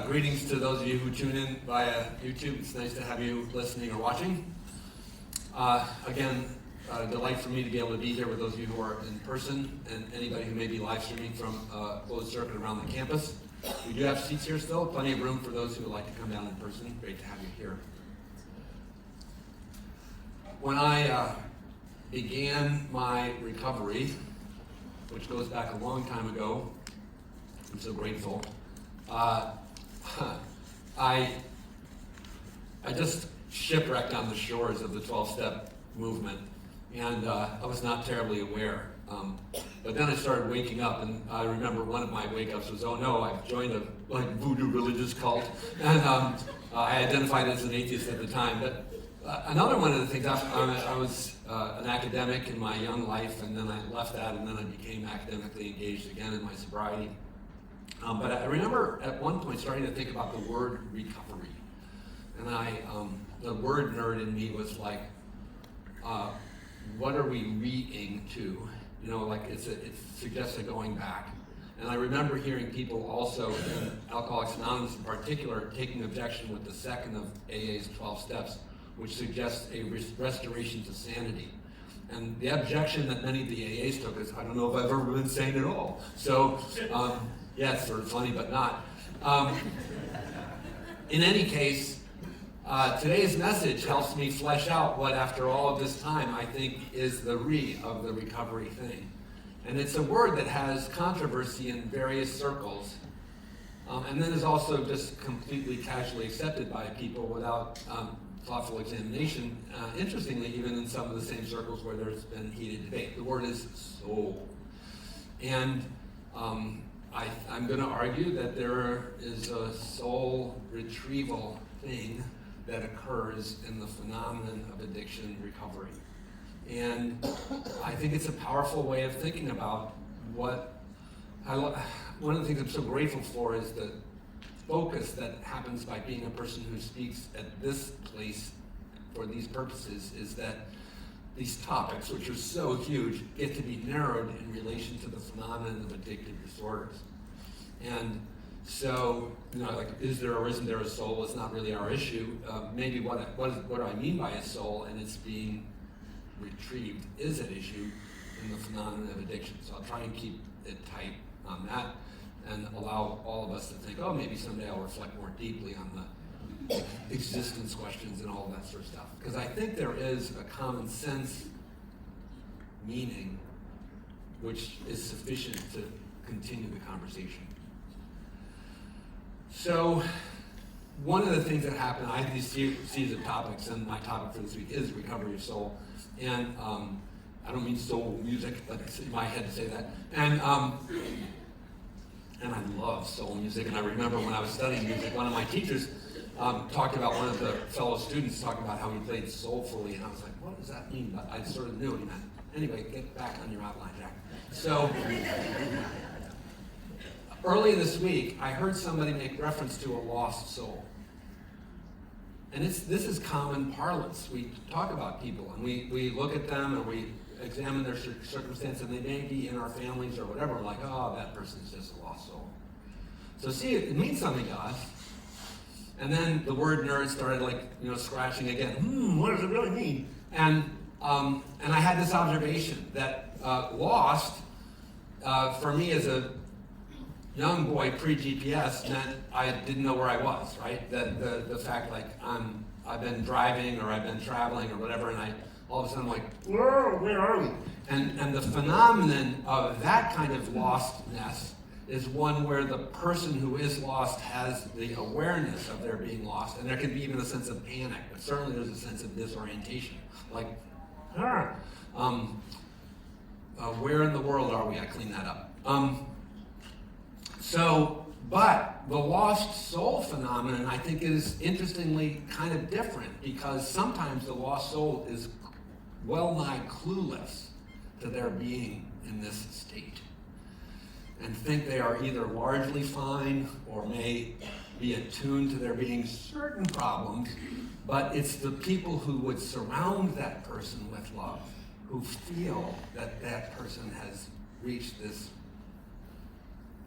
Greetings to those of you who tune in via YouTube. It's nice to have you listening or watching. Again, a delight for me to be able to be here with those of you who are in person and anybody who may be live streaming from a closed circuit around the campus. We do have seats here still, plenty of room for those who would like to come down in person. Great to have you here. When I began my recovery, which goes back a long time ago, I'm so grateful. I just shipwrecked on the shores of the 12-step movement, and I was not terribly aware. But then I started waking up, and I remember one of my wake-ups was, oh no, I've joined a voodoo religious cult, and I identified as an atheist at the time. But another one of the things, I was an academic in my young life, and then I left that, and then I became academically engaged again in my sobriety. But I remember at one point starting to think about the word recovery. And the word nerd in me was like, what are we re-ing to? You know, like it suggests a going back. And I remember hearing people also, in Alcoholics Anonymous in particular, taking objection with the second of AA's 12 steps, which suggests a restoration to sanity. And the objection that many of the AAs took is, I don't know if I've ever been sane at all. So, yeah, it's sort of funny, but not. In any case, today's message helps me flesh out what, after all of this time, I think is the of the recovery thing. And it's a word that has controversy in various circles, and then is also just completely casually accepted by people without thoughtful examination. Interestingly, even in some of the same circles where there's been heated debate. The word is soul. And I'm going to argue that there is a soul retrieval thing that occurs in the phenomenon of addiction recovery. And I think it's a powerful way of thinking about one of the things I'm so grateful for is the focus that happens by being a person who speaks at this place for these purposes, is that these topics, which are so huge, get to be narrowed in relation to the phenomenon of addictive disorders. And so, you know, like, is there or isn't there a soul? It's not really our issue. Maybe what do I mean by a soul and it's being retrieved is an issue in the phenomenon of addiction. So I'll try and keep it tight on that and allow all of us to think, oh, maybe someday I'll reflect more deeply on the existence questions and all of that sort of stuff. Because I think there is a common sense meaning which is sufficient to continue the conversation. So one of the things that happened, I have these series of topics, and my topic for this week is recovery of soul. And I don't mean soul music, but it's in my head to say that. And I love soul music, and I remember when I was studying music, one of my teachers talked about one of the fellow students talking about how he played soulfully, and I was like, what does that mean? But I sort of knew what he meant. Anyway, get back on your outline, Jack. So, early this week, I heard somebody make reference to a lost soul. And this is common parlance. We talk about people, and we look at them, and we examine their circumstance, and they may be in our families or whatever. We're like, oh, that person's just a lost soul. So see, it means something to us. And then the word nerd started scratching again. What does it really mean? And I had this observation that lost, for me as a young boy pre-GPS, meant I didn't know where I was, right? The fact I've been driving or I've been traveling or whatever, and all of a sudden I'm like, whoa, where are we? And the phenomenon of that kind of lostness is one where the person who is lost has the awareness of their being lost, and there can be even a sense of panic, but certainly there's a sense of disorientation. Like, where in the world are we? I clean that up. But the lost soul phenomenon, I think, is interestingly kind of different, because sometimes the lost soul is well-nigh clueless to their being in this state, and think they are either largely fine or may be attuned to there being certain problems, but it's the people who would surround that person with love who feel that that person has reached this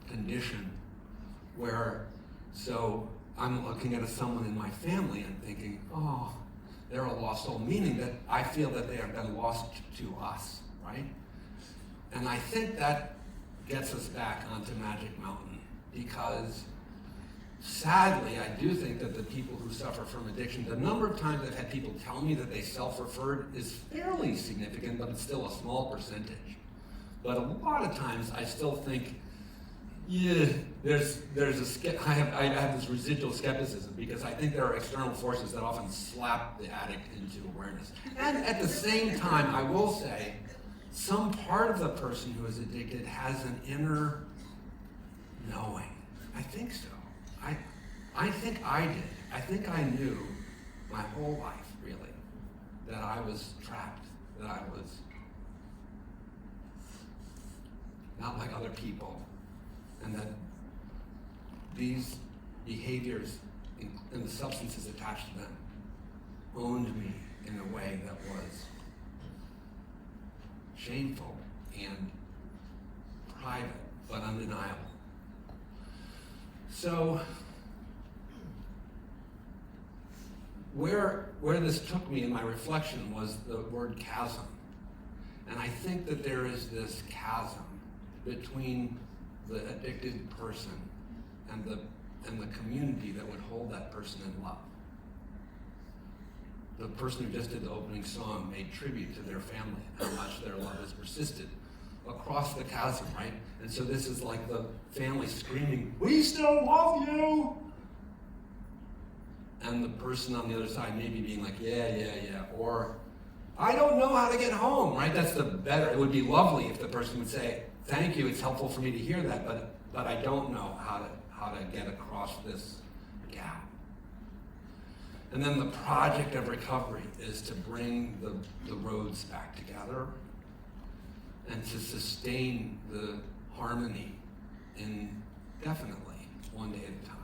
condition where So I'm looking at someone in my family and thinking, oh, they're a lost soul, meaning that I feel that they have been lost to us, right? And I think that gets us back onto Magic Mountain, because sadly, I do think that the people who suffer from addiction, the number of times I've had people tell me that they self-referred is fairly significant, but it's still a small percentage. But a lot of times I still think, yeah, I have this residual skepticism, because I think there are external forces that often slap the addict into awareness. And at the same time, I will say, some part of the person who is addicted has an inner knowing. I think so. I think I did. I think I knew my whole life, really, that I was trapped, that I was not like other people, and that these behaviors and the substances attached to them owned me in a way that was shameful and private, but undeniable. So, where this took me in my reflection was the word chasm. And I think that there is this chasm between the addicted person and the community that would hold that person in love. The person who just did the opening song made tribute to their family, how much their love has persisted across the chasm, right? And so this is like the family screaming, "We still love you!" And the person on the other side maybe being like, yeah, or, "I don't know how to get home," right? That's the better, it would be lovely if the person would say, "Thank you, it's helpful for me to hear that, but I don't know how to get across this gap." And then the project of recovery is to bring the roads back together and to sustain the harmony indefinitely, one day at a time.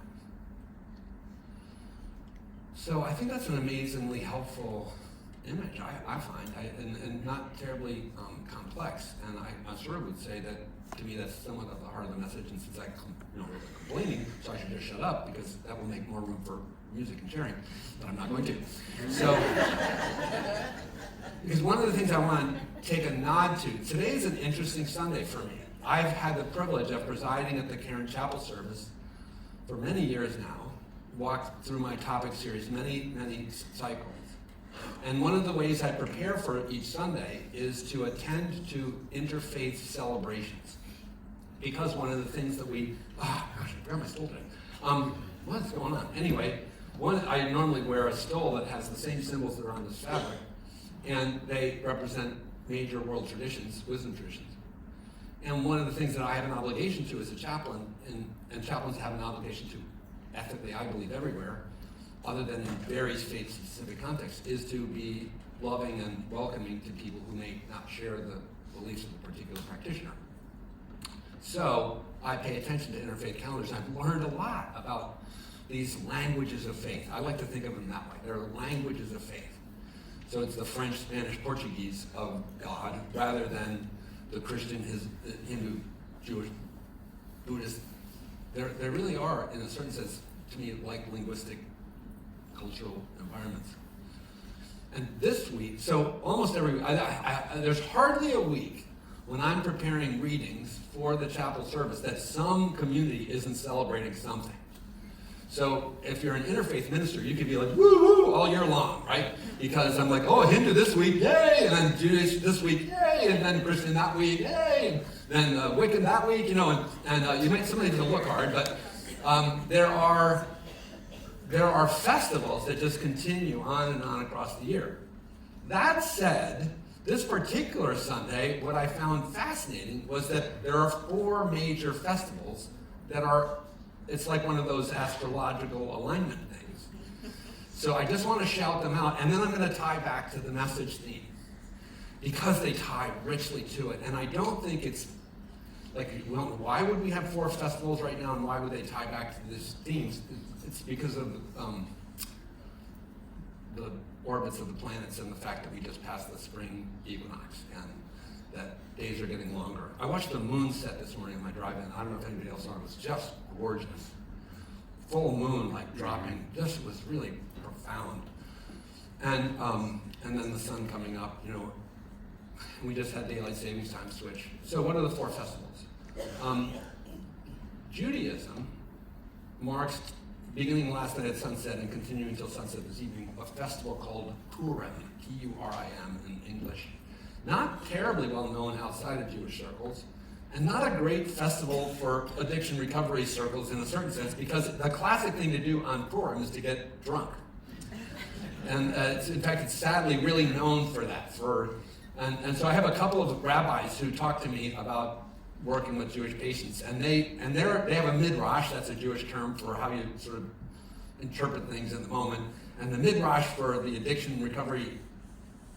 So I think that's an amazingly helpful image, I find, and not terribly complex. And I sort of would say that, to me, that's somewhat of the heart of the message. And since I'm complaining, so I should just shut up, because that will make more room for music and sharing. But I'm not going to. So, because one of the things I want to take a nod to, today is an interesting Sunday for me. I've had the privilege of presiding at the Caron Chapel service for many years now. Walked through my topic series many cycles. And one of the ways I prepare for each Sunday is to attend to interfaith celebrations. Because one of the things that I forgot my stole today. What's going on? Anyway, I normally wear a stole that has the same symbols that are on this fabric, and they represent major world traditions, wisdom traditions. And one of the things that I have an obligation to as a chaplain, and chaplains have an obligation to ethically, I believe, everywhere, other than in very faith-specific contexts, is to be loving and welcoming to people who may not share the beliefs of a particular practitioner. So I pay attention to interfaith calendars. I've learned a lot about these languages of faith. I like to think of them that way. They're languages of faith. So it's the French, Spanish, Portuguese of God, rather than the Christian, Hindu, Jewish, Buddhist. They really are, in a certain sense, to me, like linguistic, cultural environments. And this week, so almost every week, there's hardly a week when I'm preparing readings for the chapel service that some community isn't celebrating something. So if you're an interfaith minister, you could be like, woo-woo, all year long, right? Because I'm like, oh, Hindu this week, yay! And then Jewish this week, yay! And then Christian that week, yay! And then Wiccan that week, and you might, somebody doesn't look hard, but there are festivals that just continue on and on across the year. That said, this particular Sunday, what I found fascinating was that there are 4 major festivals that are, it's like one of those astrological alignment things. So I just want to shout them out, and then I'm going to tie back to the message theme, because they tie richly to it. And I don't think it's like, well, why would we have 4 festivals right now, and why would they tie back to these themes? It's because of the orbits of the planets and the fact that we just passed the spring equinox and that days are getting longer. I watched the moon set this morning on my drive-in. I don't know if anybody else saw it. It was just gorgeous. full moon like dropping, just was really profound. And then the sun coming up, you know, we just had daylight savings time switch. So what are the 4 festivals? Judaism marks, beginning last night at sunset and continuing until sunset this evening, a festival called Purim, P-U-R-I-M in English. Not terribly well known outside of Jewish circles, and not a great festival for addiction recovery circles in a certain sense, because the classic thing to do on Purim is to get drunk. And in fact, it's sadly really known for that. And so I have a couple of rabbis who talk to me about working with Jewish patients, and they have a midrash. That's a Jewish term for how you sort of interpret things in the moment. And the midrash for the addiction recovery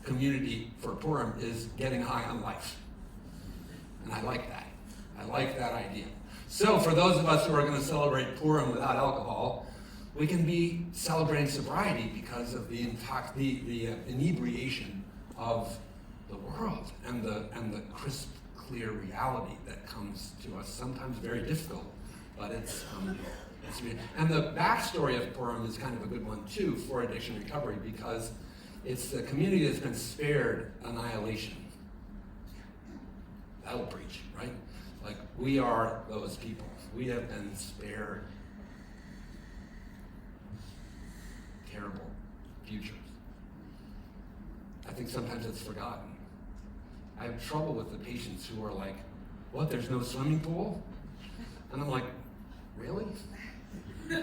community for Purim is getting high on life. And I like that. I like that idea. So for those of us who are going to celebrate Purim without alcohol, we can be celebrating sobriety because of the inebriation of the world and the crisp, clear reality that comes to us, sometimes very difficult, but it's and the backstory of Purim is kind of a good one too for addiction recovery, because it's the community that's been spared annihilation. That'll preach, right? Like, we are those people. We have been spared terrible futures. I think sometimes it's forgotten. I have trouble with the patients who are like, what, there's no swimming pool? And I'm like, really? Do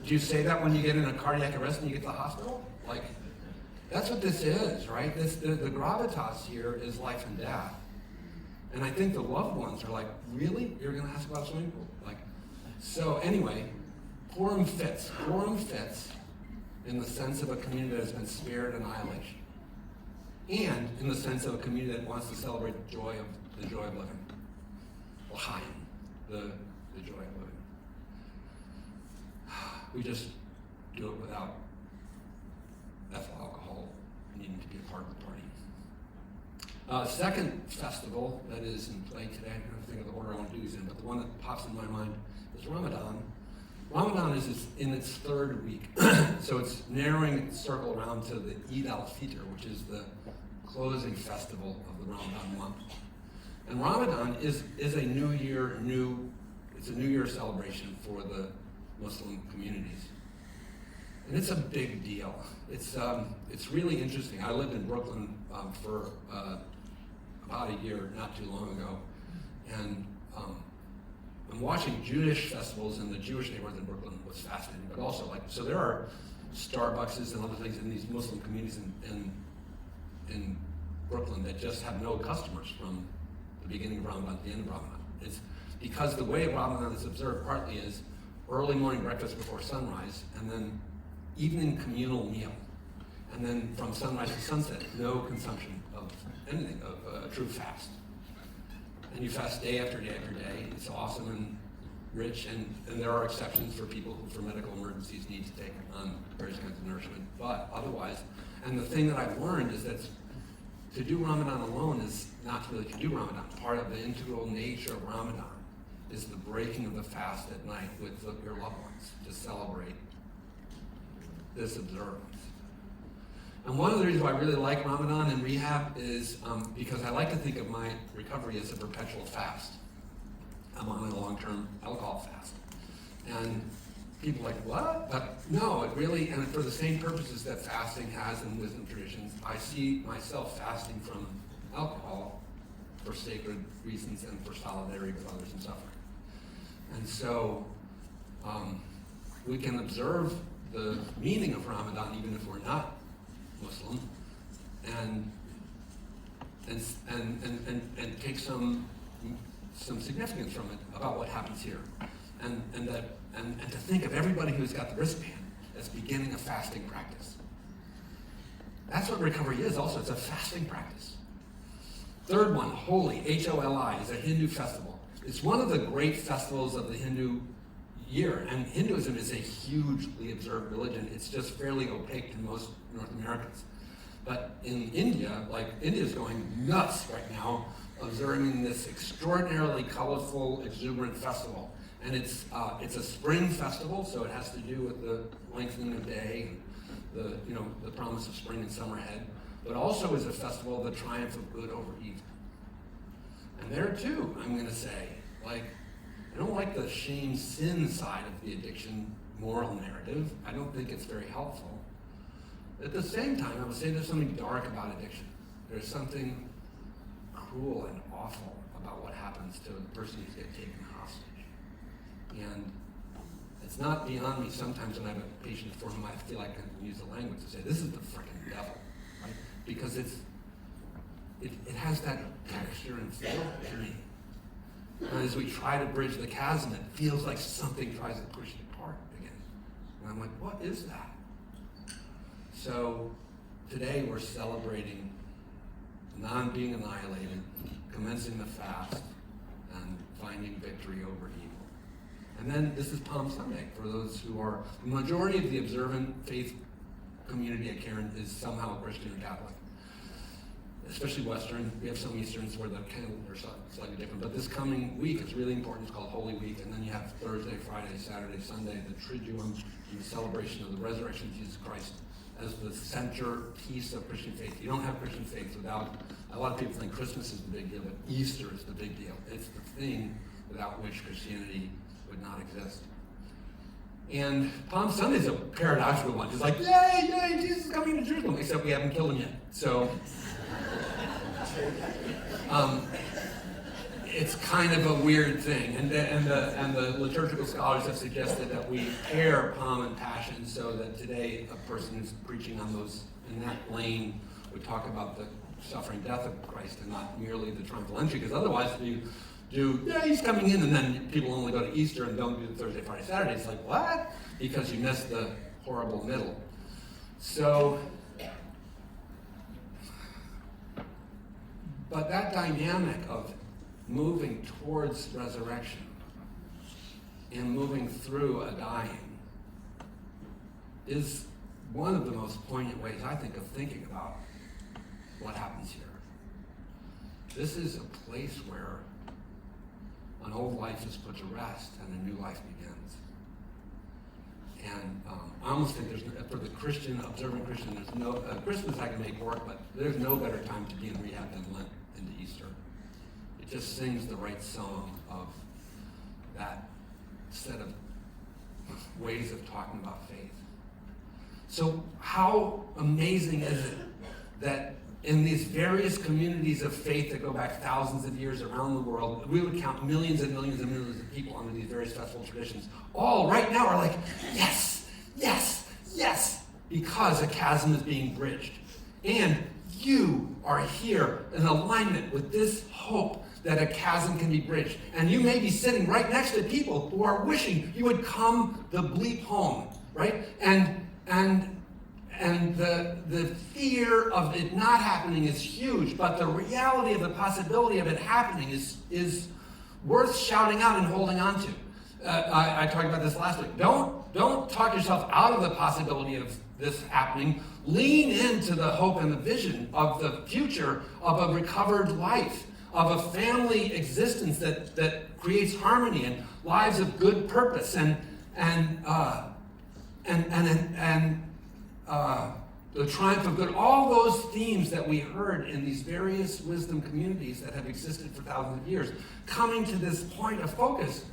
you say that when you get in a cardiac arrest and you get to the hospital? Like, that's what this is, right? The gravitas here is life and death. And I think the loved ones are like, really? You're going to ask about swimming pool? Like, so anyway, Purim fits. Purim fits in the sense of a community that has been spared annihilation, and in the sense of a community that wants to celebrate the joy of living. L'chaim, the joy of living. We just do it without ethyl alcohol needing to be a part of the party. Second festival that is in play today, I'm trying to think of the order I want to do these in, but the one that pops in my mind is Ramadan. Ramadan is in its 3rd week, so it's narrowing its circle around to the Eid al-Fitr, which is the closing festival of the Ramadan month. And Ramadan is a New Year celebration for the Muslim communities. And it's a big deal. It's really interesting. I lived in Brooklyn for about a year, not too long ago, and I'm watching Jewish festivals in the Jewish neighborhood in Brooklyn was fascinating, but also so there are Starbucks and other things in these Muslim communities in Brooklyn that just have no customers from the beginning of Ramadan to the end of Ramadan. It's because the way Ramadan is observed partly is early morning breakfast before sunrise, and then evening communal meal, and then from sunrise to sunset, no consumption of anything, of a true fast. And you fast day after day after day. It's awesome and rich, and there are exceptions for people who, for medical emergencies, need to take on various kinds of nourishment. But otherwise, and the thing that I've learned is that to do Ramadan alone is not really to do Ramadan. Part of the integral nature of Ramadan is the breaking of the fast at night with your loved ones to celebrate this observance. And one of the reasons why I really like Ramadan in rehab is because I like to think of my recovery as a perpetual fast. I'm on a long-term alcohol fast. And people are like, what? But no, it really, and for the same purposes that fasting has in wisdom traditions, I see myself fasting from alcohol for sacred reasons and for solidarity with others in suffering. And so we can observe the meaning of Ramadan even if we're not Muslim, and take some significance from it about what happens here, and to think of everybody who's got the wristband as beginning a fasting practice. That's what recovery is. Also, it's a fasting practice. Third one, Holi, H-O-L-I, is a Hindu festival. It's one of the great festivals of the Hindu year, and Hinduism is a hugely observed religion. It's just fairly opaque to most North Americans. But in India, India's going nuts right now, observing this extraordinarily colorful, exuberant festival. And it's a spring festival, so it has to do with the lengthening of day and the promise of spring and summer ahead, but also is a festival of the triumph of good over evil. And there too, I'm going to say, I don't like the shame sin side of the addiction moral narrative. I don't think it's very helpful. At the same time, I would say there's something dark about addiction. There's something cruel and awful about what happens to the person who's getting taken hostage. And it's not beyond me sometimes when I have a patient for whom I feel like I can use the language to say, this is the freaking devil, right? Because it has that texture and feel to me. And as we try to bridge the chasm, it feels like something tries to push it apart again. And I'm like, what is that? So today we're celebrating non-being annihilated, commencing the fast, and finding victory over evil. And then this is Palm Sunday for those who are, the majority of the observant faith community at Caron is somehow Christian or Catholic. Especially Western. We have some Easterns where the calendar are slightly different. But this coming week is really important. It's called Holy Week. And then you have Thursday, Friday, Saturday, Sunday, the Triduum, and the celebration of the resurrection of Jesus Christ as the centerpiece of Christian faith. You don't have Christian faith without, a lot of people think Christmas is the big deal, but Easter is the big deal. It's the thing without which Christianity would not exist. And Palm Sunday is a paradoxical one. It's like, yay, yay, Jesus is coming to Jerusalem, except we haven't killed him yet. So it's kind of a weird thing. And the liturgical scholars have suggested that we pair Palm and Passion so that today a person who's preaching on those in that lane would talk about the suffering death of Christ and not merely the triumphal entry, because otherwise you do, yeah, he's coming in, and then people only go to Easter and don't do the Thursday, Friday, Saturday. It's like, what? Because you missed the horrible middle. So, but that dynamic of moving towards resurrection and moving through a dying is one of the most poignant ways, I think, of thinking about what happens here. This is a place where an old life is put to rest and a new life begins. And I almost think for the Christian, observant Christian, there's no, Christmas I can make work, but there's no better time to be in rehab than Lent into Easter. It just sings the right song of that set of ways of talking about faith. So how amazing is it that in these various communities of faith that go back thousands of years around the world, we would count millions and millions and millions of people under these various festival traditions, all right now are like, yes, yes, yes, because a chasm is being bridged. And you are here in alignment with this hope that a chasm can be bridged. And you may be sitting right next to people who are wishing you would come the bleep home, right? And the fear of it not happening is huge, but the reality of the possibility of it happening is worth shouting out and holding on to. I talked about this last week. Don't talk yourself out of the possibility of this happening. Lean into the hope and the vision of the future of a recovered life, of a family existence that creates harmony and lives of good purpose and the triumph of good, all those themes that we heard in these various wisdom communities that have existed for thousands of years, coming to this point of focus,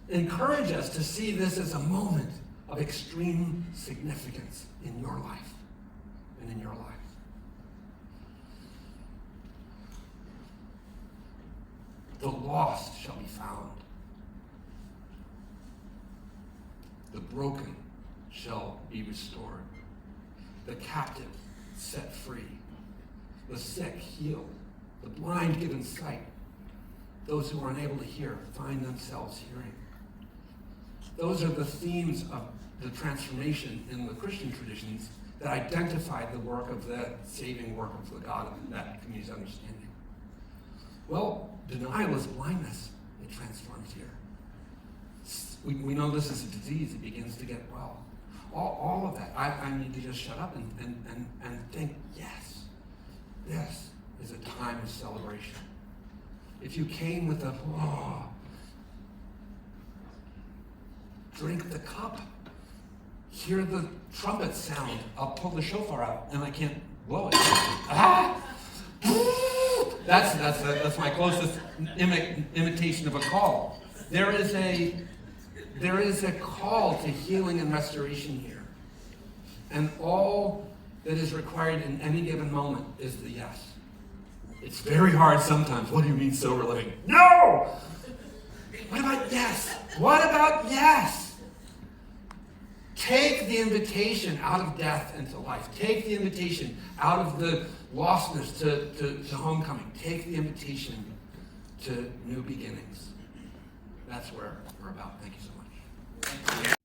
encourage us to see this as a moment of extreme significance in your life and in your life. The lost shall be found. The broken shall be restored. The captive set free. The sick healed. The blind given sight. Those who are unable to hear find themselves hearing. Those are the themes of the transformation in the Christian traditions that identified the work of the saving work of the God of that community's understanding. Well, denial is blindness. It transforms here. We know this is a disease. It begins to get well. All of that. I need to just shut up and think, yes, this is a time of celebration. If you came with a, drink the cup. Hear the trumpet sound. I'll pull the shofar out, and I can't blow it. Ah! That's my closest imitation of a call. There is a call to healing and restoration here. And all that is required in any given moment is the yes. It's very hard sometimes. What do you mean sober living? No! What about yes? What about yes? Take the invitation out of death into life. Take the invitation out of the lostness to homecoming. Take the invitation to new beginnings. That's where we're about. Thank you so much.